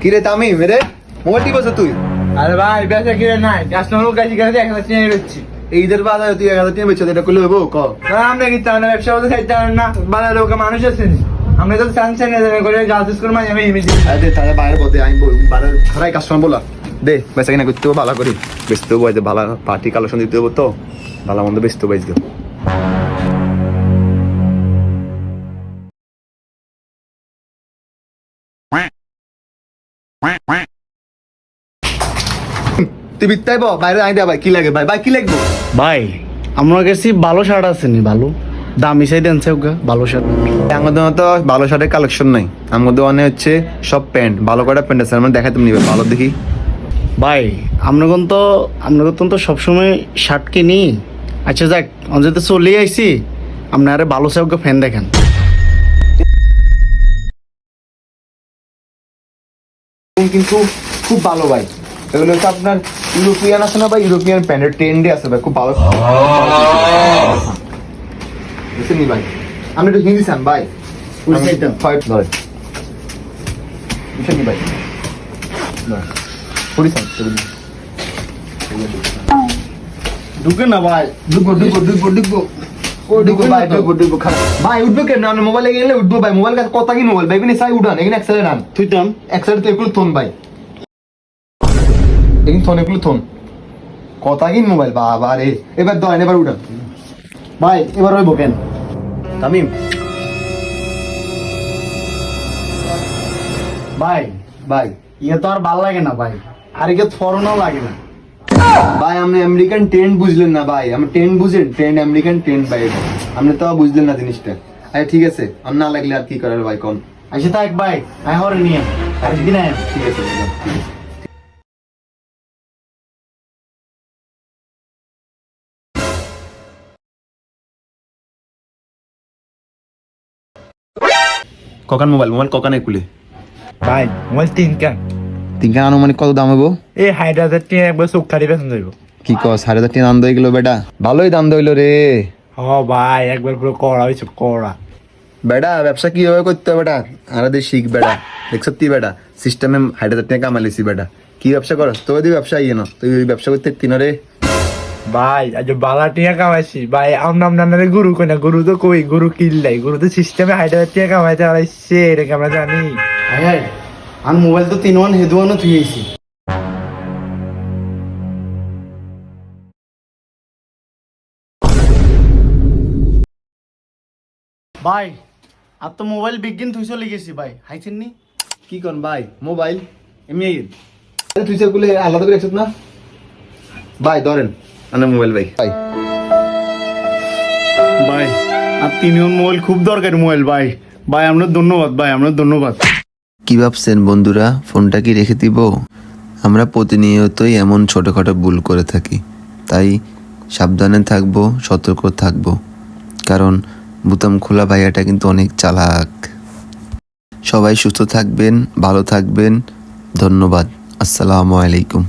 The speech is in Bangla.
কিরে তামিম মেরে মোবাইল টিপছ তুই? আরে ভাই বেচা কিনে নাই, কাস্টমার কাছে গেছে 1000 টাকা বেচছি। এই ঈদের বাজারে তুই 1000 টাকা বেচছ, এটা করলে হবো ক? না আমরা কি তাহলে ব্যবসা করতে চাইতে পারেন না, বাজারে ওকে মানুষ আছে নি। আমরা তো সানশাইন করে গার্লস স্কুল মানে আমি ইমেজ আরে তাহলে বাইরে বলতে আমি বাইরে খারাই কাস্টমার বলা দে বেচা কিনা করতে ভালো করি বেচতে হবো, যে ভালো পার্টি কালেকশন দিতে হবো তো ভালো মন্দ বেচতে বেচতে তুই বিত্তাই বাইরে আই দে ভাই, কি লাগে ভাই, ভাই কি লাগবে ভাই আমার কাছে ভালো শার্ট আছে নি? ভালো দামি চাই দেন ওকে ভালো শার্ট। আমাদের তো ভালো শার্টের কালেকশন নাই, আমাদের অনেক হচ্ছে সব প্যান্ট, ভালো কটা প্যান্ট আছে আমরা দেখাতে নিবে ভালো দেখি। ভাই আপনার তো সবসময় শার্ট কিনি। আচ্ছা যাক অঞ্চলতে চলে আইছি, আপনার ভালো চাই ওকে ফ্যান দেখেন। কিন্তু খুব ভালো ভাই, এগুলো হচ্ছে আপনার ইউরোপিয়ান আছে না ভাই, ইউরোপিয়ান প্যান্টের ট্রেন্ডে আছে ভাই, খুব ভালো বুঝছেন নি ভাই? আমি একটু হিন্দি চান ভাই, ফাইট লয় বুঝছেন নি ভাই? পুরিসান ঢুকে না ভাই, ডুবো ভাই, ডুবো খারাপ ভাই, উঠবো কেন? আপনি মোবাইলে গেলে উঠবো ভাই, মোবাইল কাছে কথা কি মোবাইল ভাই, এখানে চাই উঠান, এখানে এক সাইডে নান, তুই তো এক সাইডে তো এগুলো থন ভাই, এখানে থন এগুলো থন, কথা কি মোবাইল বাবা রে। এবার ধরেন, এবার উঠান ভাই, এবার ওই বকেন তামিম ভাই। ভাই। ইয়ে তো আর ভালো লাগে না ভাই, আর একে ফরনও লাগে না ভাই আপনি আমেরিকান ট্রেন্ড বুঝলেন না ভাই, আমি ট্রেন্ড বুঝেন, ট্রেন্ড আমেরিকান ট্রেন্ড ভাই, আপনি তো বুঝলেন না জিনিসটা। আচ্ছা ঠিক আছে, আর না লাগলে আর কি করার ভাই কোন। আচ্ছা থাক ভাই, আমি হরে নিয়ে আরেকদিন আয়। ঠিক আছে বুঝলাম, ঠিক আছে। ককান মোবাইল, মোবাইল ককানে খুলে ভাই মোবাইল 3 কান, তিনখান আনুমানিক কত দাম হবো? এই 60,000 টাকা একবার চোখ খালি বেতন যাইব। কি কস, 3,500 টাকা দাম দইলো বেটা, ভালোই দাম দইলো রে হ ভাই একবার পুরো করা হয়েছে করা। বেটা ব্যবসা কিভাবে করতে হবে বেটা, আমাদের শিখ বেটা, দেখছ তুই বেটা সিস্টেমে 60,000 টাকা কামালিছি বেটা, কি ব্যবসা করস? তোর যদি ব্যবসা ইয়ে না, তুই ওই ব্যবসা করতে তিনরে ভাই আজ বালা টিয়া কামাইছি ভাই, আপনার গুরু কই না, গুরু তো কই, গুরু কিল্লাই, গুরু তো সিস্টেমে 60,000 টাকা কামাইতে পারাইছে, এটা কি আমরা জানি? হ্যাঁ আর মোবাইল তো 3 ওয়ান হেদুয়ানও থুয়েছি। ভাই আর তো মোবাইল বিজ্ঞান থুই চলে গেছি ভাই, হাইছেন নি? কি কন ভাই মোবাইল এমনি তুই সেগুলো আলাদা করে একসাথে না ভাই, ধরেন আনে মোবাইল ভাই। ভাই ভাই আর 3 ওয়ান মোবাইল খুব দরকারি মোবাইল ভাই, ভাই আপনার ধন্যবাদ ভাই, আপনার ধন্যবাদ। কি ভাবছেন বন্ধুরা, ফোনটা কি রেখে দিব? আমরা প্রতিনিয়তই এমন ছোটোখাটো ভুল করে থাকি, তাই সাবধানে থাকবো, সতর্ক থাকবো, কারণ বোতাম খোলা ভাইয়াটা কিন্তু অনেক চালাক। সবাই সুস্থ থাকবেন, ভালো থাকবেন, ধন্যবাদ, আসসালামু আলাইকুম।